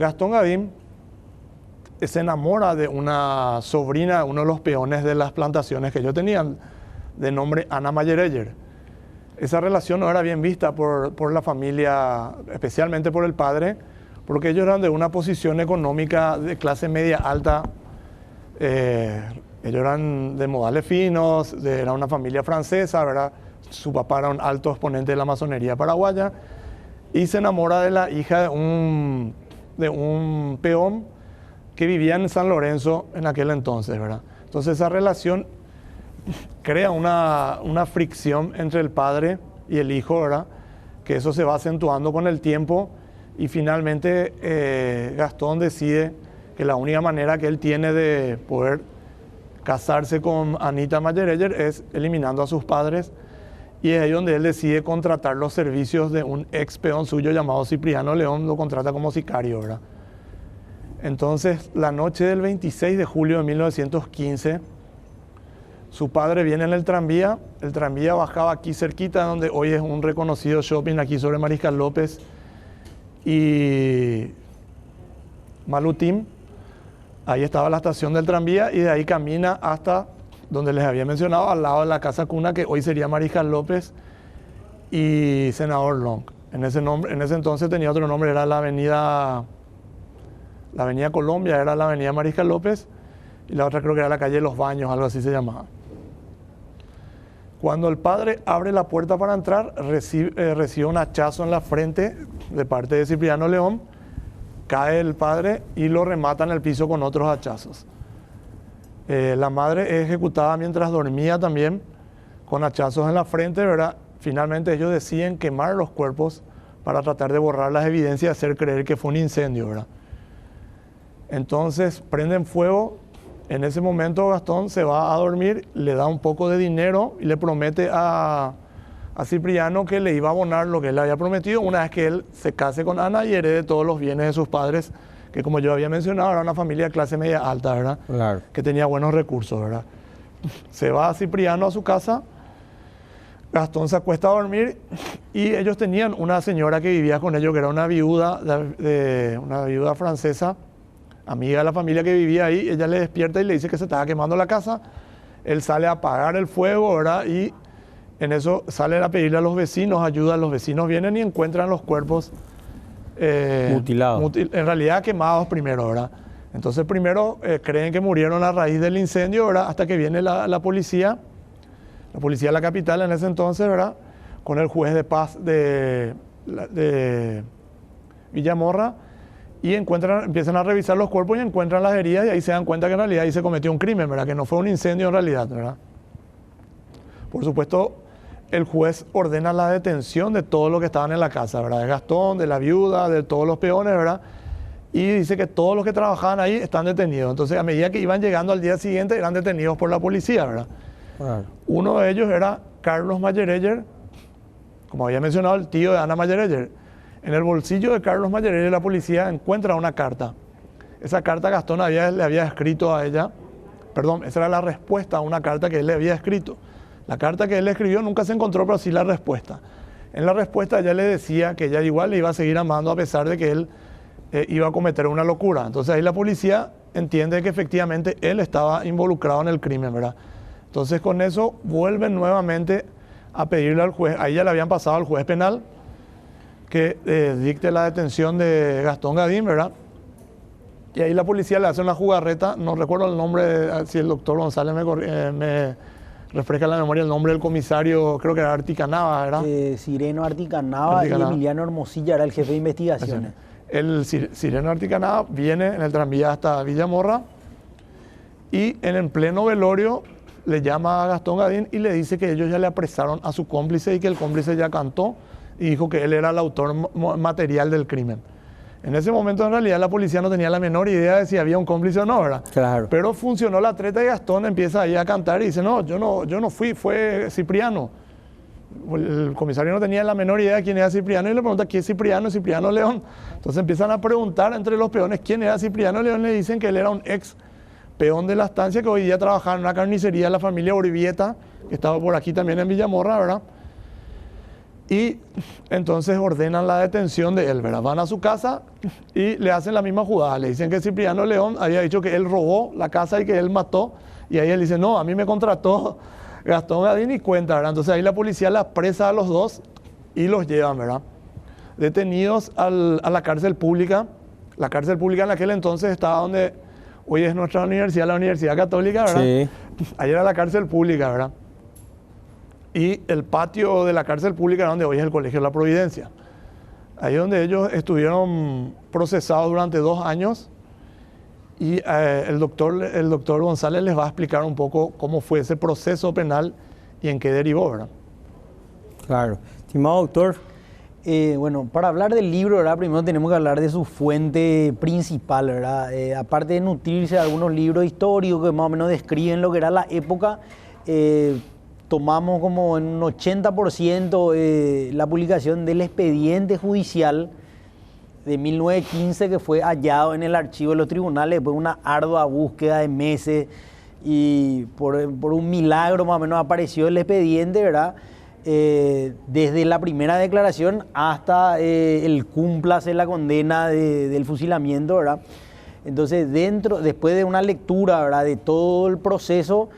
Gastón Gavín se enamora de una sobrina de uno de los peones de las plantaciones que ellos tenían, de nombre Ana Mayereyer. Esa relación no era bien vista por la familia, especialmente por el padre, porque ellos eran de una posición económica de clase media alta. Ellos eran de modales finos, era una familia francesa, ¿verdad? Su papá era un alto exponente de la masonería paraguaya y se enamora de la hija de un peón que vivía en San Lorenzo en aquel entonces, ¿verdad? Entonces esa relación crea una fricción entre el padre y el hijo, ¿verdad? Que eso se va acentuando con el tiempo y finalmente Gastón decide que la única manera que él tiene de poder casarse con Anita Mayereyer es eliminando a sus padres y es ahí donde él decide contratar los servicios de un ex peón suyo llamado Cipriano León, lo contrata como sicario, ¿verdad? Entonces, la noche del 26 de julio de 1915, su padre viene en el tranvía bajaba aquí cerquita, donde hoy es un reconocido shopping aquí sobre Mariscal López y Malutín. Ahí estaba la estación del tranvía y de ahí camina hasta donde les había mencionado, al lado de la casa cuna que hoy sería Mariscal López y Senador Long. En ese entonces tenía otro nombre, era la avenida Colombia, era la avenida Mariscal López y la otra creo que era la calle Los Baños, algo así se llamaba. Cuando el padre abre la puerta para entrar, recibe un hachazo en la frente de parte de Cipriano León, cae el padre y lo remata en el piso con otros hachazos. La madre es ejecutada mientras dormía también, con hachazos en la frente, ¿verdad? Finalmente ellos deciden quemar los cuerpos para tratar de borrar las evidencias y hacer creer que fue un incendio, ¿verdad? Entonces prenden fuego. En ese momento Gastón se va a dormir, le da un poco de dinero y le promete a Cipriano que le iba a abonar lo que él le había prometido una vez que él se case con Ana y herede todos los bienes de sus padres, que como yo había mencionado era una familia de clase media alta, ¿verdad? Claro. Que tenía buenos recursos, ¿verdad? Se va Cipriano a su casa, Gastón se acuesta a dormir y ellos tenían una señora que vivía con ellos, que era una viuda francesa, amiga de la familia que vivía ahí. Ella le despierta y le dice que se estaba quemando la casa. Él sale a apagar el fuego, ¿verdad? Y en eso salen a pedirle a los vecinos ayuda. Los vecinos vienen y encuentran los cuerpos mutilados. En realidad quemados primero, ¿verdad? Entonces primero creen que murieron a raíz del incendio, ¿verdad? Hasta que viene la policía de la capital en ese entonces, ¿verdad? Con el juez de paz de Villamorra. Y empiezan a revisar los cuerpos y encuentran las heridas y ahí se dan cuenta que en realidad ahí se cometió un crimen, ¿verdad? Que no fue un incendio en realidad, ¿verdad? Por supuesto, el juez ordena la detención de todos los que estaban en la casa, ¿verdad? De Gastón, de la viuda, de todos los peones, ¿verdad? Y dice que todos los que trabajaban ahí están detenidos. Entonces, a medida que iban llegando al día siguiente, eran detenidos por la policía, ¿verdad? Claro. Uno de ellos era Carlos Mayereyer, como había mencionado, el tío de Ana Mayereyer. En el bolsillo de Carlos Mayereyer la policía encuentra una carta. Esa carta Gastón le había escrito a ella, perdón, esa era la respuesta a una carta que él le había escrito. La carta que él le escribió nunca se encontró, pero sí la respuesta. En la respuesta ella le decía que ella igual le iba a seguir amando a pesar de que él iba a cometer una locura. Entonces ahí la policía entiende que efectivamente él estaba involucrado en el crimen, ¿verdad? Entonces con eso vuelven nuevamente a pedirle al juez, ahí ya le habían pasado al juez penal, que dicte la detención de Gastón Gavín, ¿verdad? Y ahí la policía le hace una jugarreta, no recuerdo el nombre, si el doctor González me refresca la memoria el nombre del comisario, creo que era Articanava, ¿verdad? Sireno Articanava y Emiliano Hermosilla era el jefe de investigaciones. El Sireno Articanada viene en el tranvía hasta Villamorra y en pleno velorio le llama a Gastón Gadín y le dice que ellos ya le apresaron a su cómplice y que el cómplice ya cantó y dijo que él era el autor material del crimen. En ese momento, en realidad, la policía no tenía la menor idea de si había un cómplice o no, ¿verdad? Claro. Pero funcionó la treta y Gastón empieza ahí a cantar y dice, no, yo no fui, fue Cipriano. El comisario no tenía la menor idea de quién era Cipriano y le pregunta, ¿quién es Cipriano? Cipriano León. Entonces empiezan a preguntar entre los peones quién era Cipriano León. Le dicen que él era un ex peón de la estancia que hoy día trabajaba en una carnicería de la familia Orvieta, que estaba por aquí también en Villamorra, ¿verdad? Y entonces ordenan la detención de él, ¿verdad? Van a su casa y le hacen la misma jugada. Le dicen que Cipriano León había dicho que él robó la casa y que él mató. Y ahí él dice, no, a mí me contrató Gastón Gadín y cuenta, ¿verdad? Entonces ahí la policía la apresa a los dos y los llevan, ¿verdad? Detenidos a la cárcel pública. La cárcel pública en aquel entonces estaba donde hoy es nuestra universidad, la Universidad Católica, ¿verdad? Sí. Ahí era la cárcel pública, ¿verdad? Y el patio de la cárcel pública era donde hoy es el Colegio de la Providencia. Ahí es donde ellos estuvieron procesados durante 2 años y el doctor González les va a explicar un poco cómo fue ese proceso penal y en qué derivó, ¿verdad? Claro. Estimado doctor. Bueno, para hablar del libro, ¿verdad? Primero tenemos que hablar de su fuente principal, ¿verdad? Aparte de nutrirse de algunos libros históricos que más o menos describen lo que era la época, tomamos como en un 80% la publicación del expediente judicial de 1915 que fue hallado en el archivo de los tribunales después de una ardua búsqueda de meses y por un milagro más o menos apareció el expediente, ¿verdad? Desde la primera declaración hasta el cúmplase la condena del fusilamiento, ¿verdad? Entonces, después de una lectura, ¿verdad?, de todo el proceso,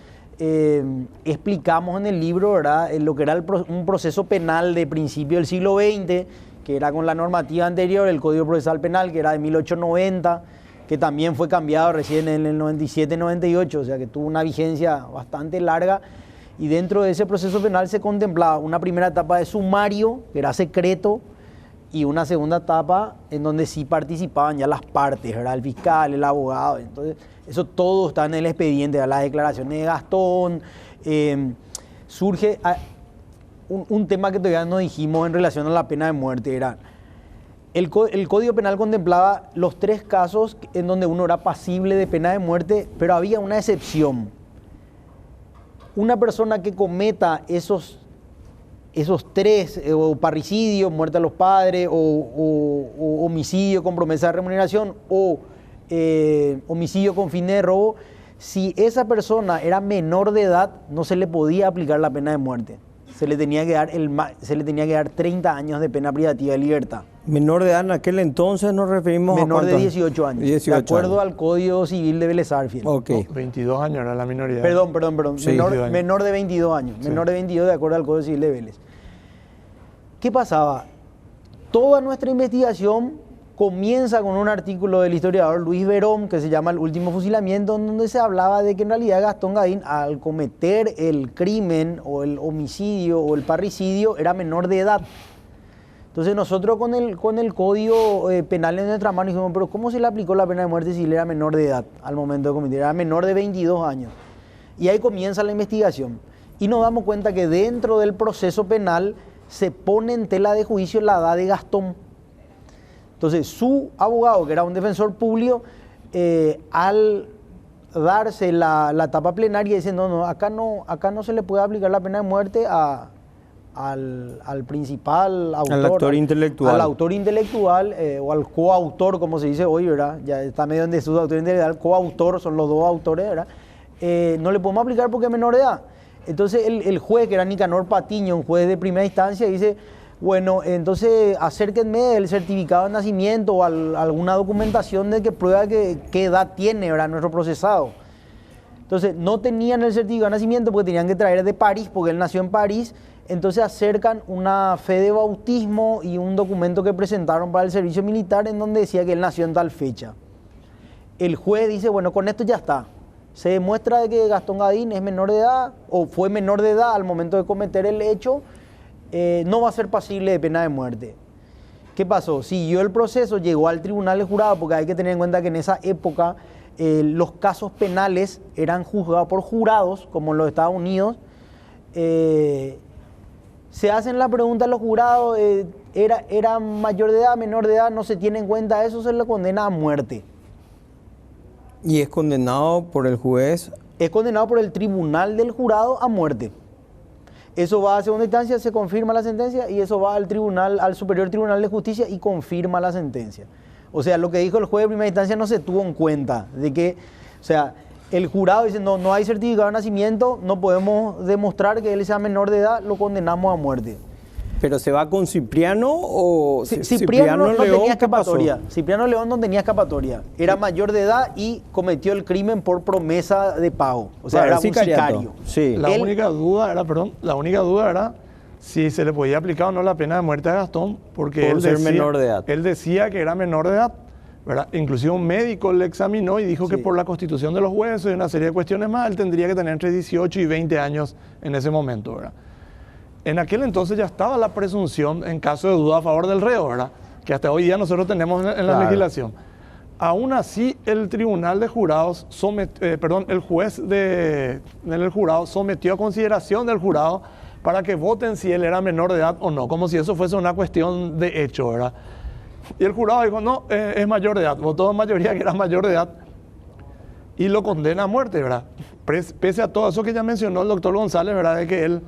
explicamos en el libro, ¿verdad?, lo que era un proceso penal de principio del siglo XX, que era con la normativa anterior, el Código Procesal Penal, que era de 1890, que también fue cambiado recién en el 97-98, o sea que tuvo una vigencia bastante larga. Y dentro de ese proceso penal se contemplaba una primera etapa de sumario, que era secreto, y una segunda etapa en donde sí participaban ya las partes, ¿verdad? El fiscal, el abogado. Entonces, eso todo está en el expediente, ¿verdad? Las declaraciones de Gastón. Surge un tema que todavía no dijimos en relación a la pena de muerte. Era el Código Penal contemplaba los 3 casos en donde uno era pasible de pena de muerte, pero había una excepción. Una persona que cometa esos 3, o parricidio, muerte a los padres, o homicidio con promesa de remuneración, o homicidio con fin de robo, si esa persona era menor de edad, no se le podía aplicar la pena de muerte. Se le tenía que dar 30 años de pena privativa de libertad. Menor de edad en aquel entonces nos referimos menor a de 18 años. 18 de acuerdo años. al Código Civil de Vélez Sarsfield. Ok. No, 22 años era la minoría. Perdón. Sí, menor de 22 años. Sí. Menor de 22 de acuerdo al Código Civil de Vélez. ¿Qué pasaba? Toda nuestra investigación comienza con un artículo del historiador Luis Verón que se llama El último fusilamiento, en donde se hablaba de que en realidad Gastón Gadín, al cometer el crimen o el homicidio o el parricidio, era menor de edad. Entonces nosotros con el Código Penal en nuestra mano dijimos, pero ¿cómo se le aplicó la pena de muerte si él era menor de edad al momento de cometer? Era menor de 22 años. Y ahí comienza la investigación. Y nos damos cuenta que dentro del proceso penal se pone en tela de juicio la edad de Gastón. Entonces su abogado, que era un defensor público, al darse la etapa plenaria, dice, acá no se le puede aplicar la pena de muerte al principal autor. Al autor intelectual. Al autor intelectual o al coautor, como se dice hoy, ¿verdad? Ya está medio en desuso autor intelectual, coautor, son los 2 autores, ¿verdad? No le podemos aplicar porque es menor de edad. Entonces el juez, que era Nicanor Patiño, un juez de primera instancia, dice, bueno, entonces acérquenme el certificado de nacimiento o alguna documentación de que prueba qué edad tiene, ¿verdad?, nuestro procesado. Entonces no tenían el certificado de nacimiento porque tenían que traer de París, porque él nació en París. Entonces acercan una fe de bautismo y un documento que presentaron para el servicio militar en donde decía que él nació en tal fecha. El juez dice, bueno, con esto ya está. Se demuestra de que Gastón Gadín es menor de edad o fue menor de edad al momento de cometer el hecho, no va a ser pasible de pena de muerte. ¿Qué pasó? Siguió el proceso, llegó al tribunal de jurado, porque hay que tener en cuenta que en esa época los casos penales eran juzgados por jurados, como en los Estados Unidos. Se hacen la pregunta a los jurados, ¿era mayor de edad, menor de edad? No se tiene en cuenta eso, se le condena a muerte. ¿Y es condenado por el juez? Es condenado por el tribunal del jurado a muerte. Eso va a segunda instancia, se confirma la sentencia y eso va al tribunal, al Superior Tribunal de Justicia y confirma la sentencia. O sea, lo que dijo el juez de primera instancia no se tuvo en cuenta de que, o sea, el jurado dice, no hay certificado de nacimiento, no podemos demostrar que él sea menor de edad, lo condenamos a muerte. ¿Pero se va con Cipriano o Cipriano no León? tenía escapatoria. Cipriano León no tenía escapatoria. Era mayor de edad y cometió el crimen por promesa de pago. O sea, Claro, era un sicario. Sí. La única duda era si se le podía aplicar o no la pena de muerte a Gastón, porque Por ser menor de edad. Él decía que era menor de edad, ¿verdad? Inclusive un médico le examinó y dijo que por la constitución de los huesos y una serie de cuestiones más, él tendría que tener entre 18 y 20 años en ese momento, ¿verdad? En aquel entonces ya estaba la presunción en caso de duda a favor del reo, ¿verdad? Que hasta hoy día nosotros tenemos en la legislación. Aún así, el tribunal de jurados, el juez del jurado sometió a consideración del jurado para que voten si él era menor de edad o no, como si eso fuese una cuestión de hecho, ¿verdad? Y el jurado dijo, no, es mayor de edad, votó en mayoría que era mayor de edad y lo condena a muerte, ¿verdad? Pese a todo eso que ya mencionó el doctor González, ¿verdad? De que él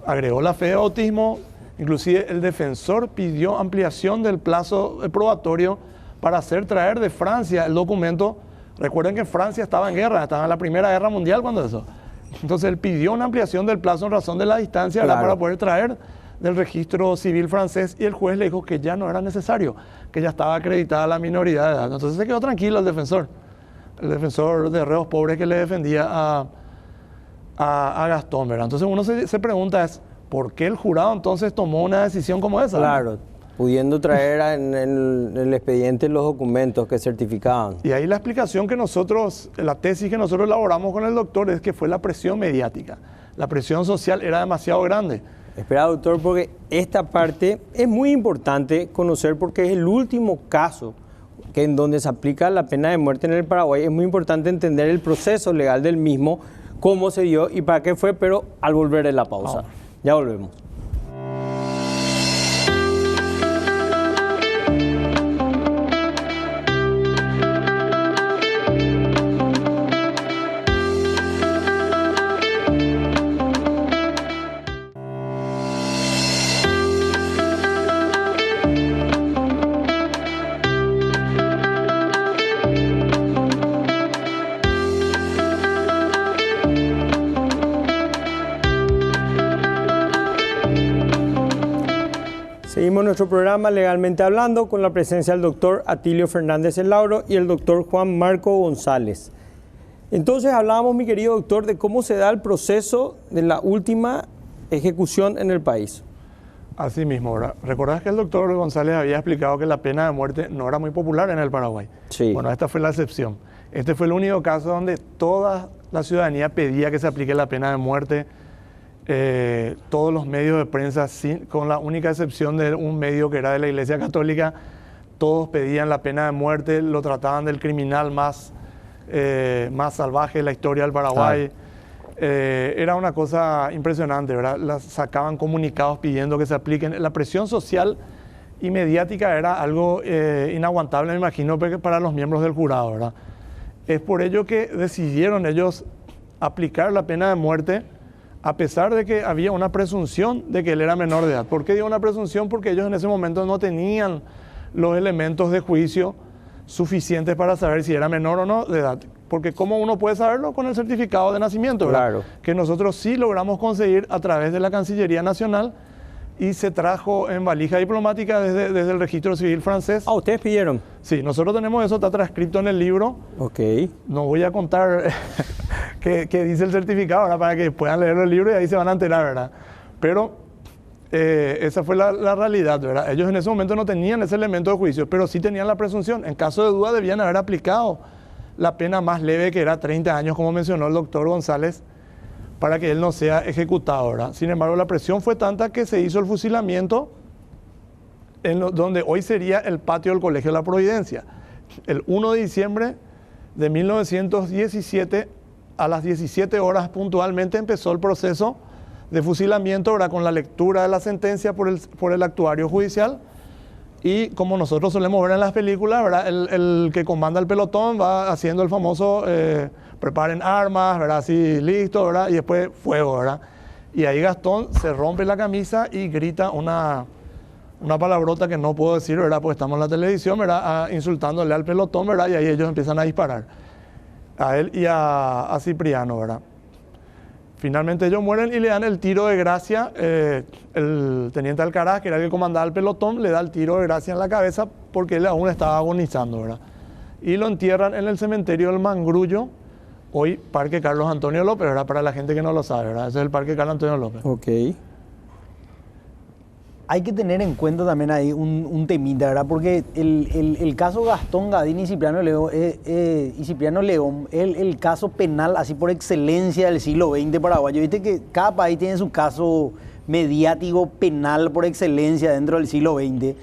agregó la fe de bautismo, inclusive el defensor pidió ampliación del plazo probatorio para hacer traer de Francia el documento. Recuerden que Francia estaba en guerra, estaba en la Primera Guerra Mundial cuando eso. Entonces él pidió una ampliación del plazo en razón de la distancia, ¿verdad? Para poder traer del registro civil francés, y el juez le dijo que ya no era necesario, que ya estaba acreditada la minoría de edad. Entonces se quedó tranquilo el defensor de reos pobres que le defendía a Gastón, ¿verdad? Entonces uno se pregunta ¿por qué el jurado entonces tomó una decisión como esa? Claro, pudiendo traer en el expediente los documentos que certificaban. Y ahí la explicación que la tesis que nosotros elaboramos con el doctor es que fue la presión mediática. La presión social era demasiado grande. Espera, doctor, porque esta parte es muy importante conocer porque es el último caso en donde se aplica la pena de muerte en el Paraguay. Es muy importante entender el proceso legal del mismo, cómo se dio y para qué fue, pero al volver de la pausa. Ya volvemos. Seguimos nuestro programa Legalmente Hablando con la presencia del doctor Atilio Fernández El Lauro y el doctor Juan Marco González. Entonces hablábamos, mi querido doctor, de cómo se da el proceso de la última ejecución en el país. Así mismo, ¿verdad? ¿Recordás que el doctor González había explicado que la pena de muerte no era muy popular en el Paraguay? Sí. Bueno, esta fue la excepción. Este fue el único caso donde toda la ciudadanía pedía que se aplique la pena de muerte. Todos los medios de prensa, con la única excepción de un medio que era de la Iglesia Católica, todos pedían la pena de muerte, lo trataban del criminal más salvaje de la historia del Paraguay. Era una cosa impresionante, ¿verdad? Sacaban comunicados pidiendo que se apliquen. La presión social y mediática era algo inaguantable, me imagino, para los miembros del jurado, ¿verdad? Es por ello que decidieron ellos aplicar la pena de muerte, a pesar de que había una presunción de que él era menor de edad. ¿Por qué digo una presunción? Porque ellos en ese momento no tenían los elementos de juicio suficientes para saber si era menor o no de edad. Porque ¿cómo uno puede saberlo? Con el certificado de nacimiento, ¿verdad? Claro. Que nosotros sí logramos conseguir a través de la Cancillería Nacional y se trajo en valija diplomática desde el registro civil francés. Ah, ¿ustedes pidieron? Sí, nosotros tenemos eso, está transcrito en el libro. Ok. No voy a contar qué dice el certificado, ¿verdad? Para que puedan leer el libro y ahí se van a enterar, ¿verdad? Pero esa fue la realidad, ¿verdad? Ellos en ese momento no tenían ese elemento de juicio, pero sí tenían la presunción. En caso de duda debían haber aplicado la pena más leve, que era 30 años, como mencionó el doctor González, para que él no sea ejecutado, ¿verdad? Sin embargo, la presión fue tanta que se hizo el fusilamiento donde hoy sería el patio del Colegio de la Providencia. El 1 de diciembre de 1917, a las 17 horas puntualmente, empezó el proceso de fusilamiento, ¿verdad?, con la lectura de la sentencia por el actuario judicial. Y como nosotros solemos ver en las películas, ¿verdad?, el que comanda el pelotón va haciendo el famoso preparen armas, ¿verdad?, así listo, ¿verdad?, y después fuego, ¿verdad? Y ahí Gastón se rompe la camisa y grita una palabrota que no puedo decir, ¿verdad?, porque estamos en la televisión, ¿verdad?, insultándole al pelotón, ¿verdad?, y ahí ellos empiezan a disparar a él y a Cipriano, ¿verdad? Finalmente ellos mueren y le dan el tiro de gracia. El teniente Alcaraz, que era el que comandaba el pelotón, le da el tiro de gracia en la cabeza porque él aún estaba agonizando, ¿verdad? Y lo entierran en el cementerio del Mangrullo, hoy Parque Carlos Antonio López, ¿verdad?, para la gente que no lo sabe, ¿verdad? Ese es el Parque Carlos Antonio López. Ok. Hay que tener en cuenta también ahí un temita, ¿verdad? Porque el caso Gastón Gadín y Cipriano León, el caso penal así por excelencia del siglo XX paraguayo. Viste que cada país tiene su caso mediático penal por excelencia dentro del siglo XX.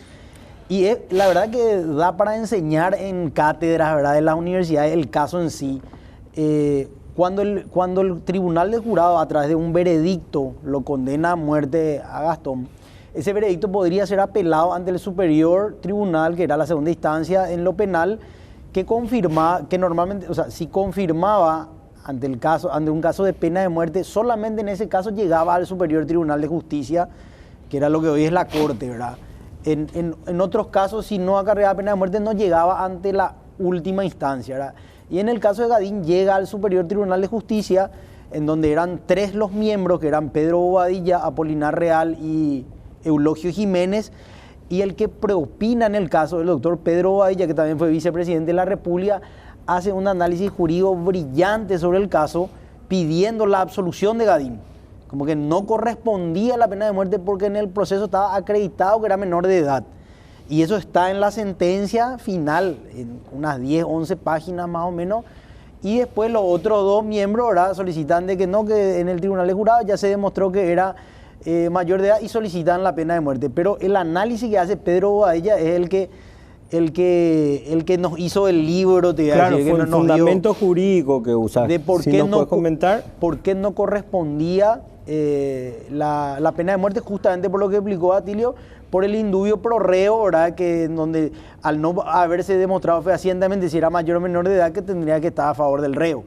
Y la verdad que da para enseñar en cátedras, ¿verdad?, de las universidades el caso en sí. Cuando el tribunal de jurado, a través de un veredicto, lo condena a muerte a Gastón, ese veredicto podría ser apelado ante el superior tribunal, que era la segunda instancia en lo penal, que confirmaba, que normalmente, o sea, si confirmaba ante un caso de pena de muerte, solamente en ese caso llegaba al superior tribunal de justicia, que era lo que hoy es la corte, ¿verdad? En otros casos, si no acarreaba pena de muerte, no llegaba ante la última instancia, ¿verdad? Y en el caso de Gadín llega al superior tribunal de justicia, en donde eran 3 los miembros, que eran Pedro Bobadilla, Apolinar Real y Eulogio Jiménez, y el que preopina en el caso, el doctor Pedro Bobadilla, que también fue vicepresidente de la República, hace un análisis jurídico brillante sobre el caso, pidiendo la absolución de Gadín, como que no correspondía a la pena de muerte porque en el proceso estaba acreditado que era menor de edad. Y eso está en la sentencia final, en unas 10, 11 páginas más o menos. Y después los otros 2 miembros, ¿verdad?, solicitan de que no, que en el tribunal de jurado ya se demostró que era mayor de edad y solicitan la pena de muerte. Pero el análisis que hace Pedro Bobadilla es el que nos hizo el libro, claro, fue el fundamento jurídico que usaste. De por si qué nos puedes comentar. Por qué no correspondía la pena de muerte, justamente por lo que explicó Atilio, por el indubio pro reo, ¿verdad?, que donde al no haberse demostrado fehacientemente si era mayor o menor de edad, que tendría que estar a favor del reo,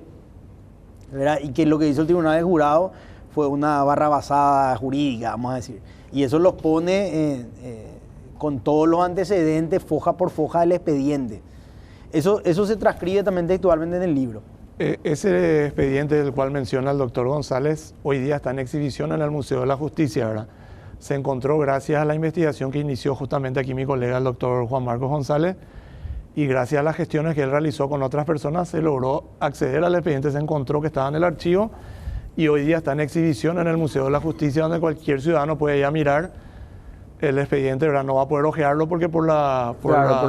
¿verdad? Y que lo que hizo el tribunal de jurado fue una barrabasada jurídica, vamos a decir. Y eso los pone con todos los antecedentes, foja por foja del expediente. Eso se transcribe también textualmente en el libro. Ese expediente del cual menciona el doctor González, hoy día está en exhibición en el Museo de la Justicia, ¿verdad? Se encontró gracias a la investigación que inició justamente aquí mi colega, el doctor Juan Marcos González, y gracias a las gestiones que él realizó con otras personas, se logró acceder al expediente, se encontró que estaba en el archivo, y hoy día está en exhibición en el Museo de la Justicia, donde cualquier ciudadano puede ir a mirar el expediente, ¿verdad? No va a poder ojearlo porque por la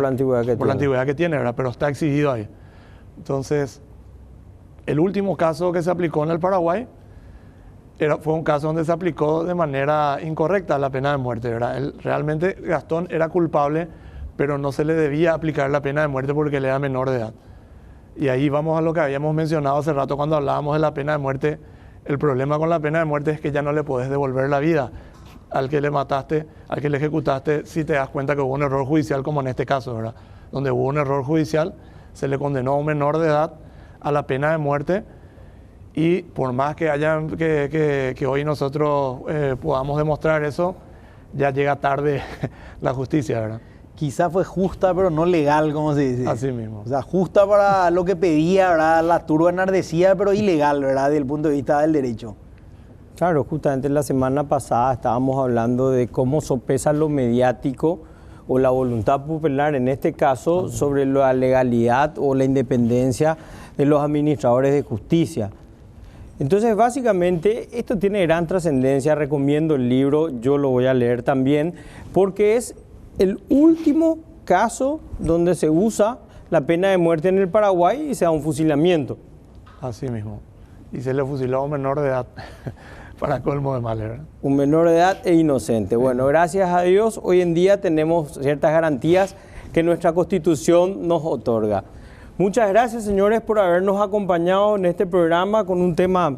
antigüedad que tiene, ¿verdad? Pero está exhibido ahí. Entonces, el último caso que se aplicó en el Paraguay fue un caso donde se aplicó de manera incorrecta la pena de muerte, ¿verdad? Realmente Gastón era culpable, pero no se le debía aplicar la pena de muerte porque él era menor de edad. Y ahí vamos a lo que habíamos mencionado hace rato cuando hablábamos de la pena de muerte. El problema con la pena de muerte es que ya no le podés devolver la vida al que le mataste, al que le ejecutaste, si te das cuenta que hubo un error judicial, como en este caso, ¿verdad? Donde hubo un error judicial, se le condenó a un menor de edad a la pena de muerte, y por más que hoy nosotros podamos demostrar eso, ya llega tarde la justicia, ¿verdad? Quizá fue justa, pero no legal, como se dice. Así mismo. O sea, justa para lo que pedía, ¿verdad?, la turba enardecida, pero ilegal, ¿verdad?, desde el punto de vista del derecho. Claro, justamente la semana pasada estábamos hablando de cómo sopesa lo mediático o la voluntad popular, en este caso, sobre la legalidad o la independencia de los administradores de justicia. Entonces, básicamente, esto tiene gran trascendencia. Recomiendo el libro, yo lo voy a leer también, porque es el último caso donde se usa la pena de muerte en el Paraguay y se da un fusilamiento. Así mismo. Y se le fusiló a un menor de edad. para colmo de males, ¿verdad? Un menor de edad e inocente. Bueno, gracias a Dios, hoy en día tenemos ciertas garantías que nuestra Constitución nos otorga. Muchas gracias, señores, por habernos acompañado en este programa con un tema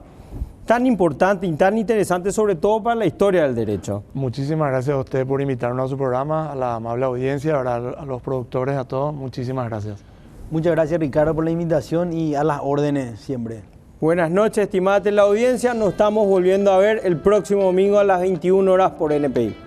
tan importante y tan interesante, sobre todo para la historia del derecho. Muchísimas gracias a usted por invitarnos a su programa, a la amable audiencia, ¿verdad? A los productores, a todos. Muchísimas gracias. Muchas gracias, Ricardo, por la invitación y a las órdenes siempre. Buenas noches, estimada teleaudiencia. Nos estamos volviendo a ver el próximo domingo a las 21 horas por NPI.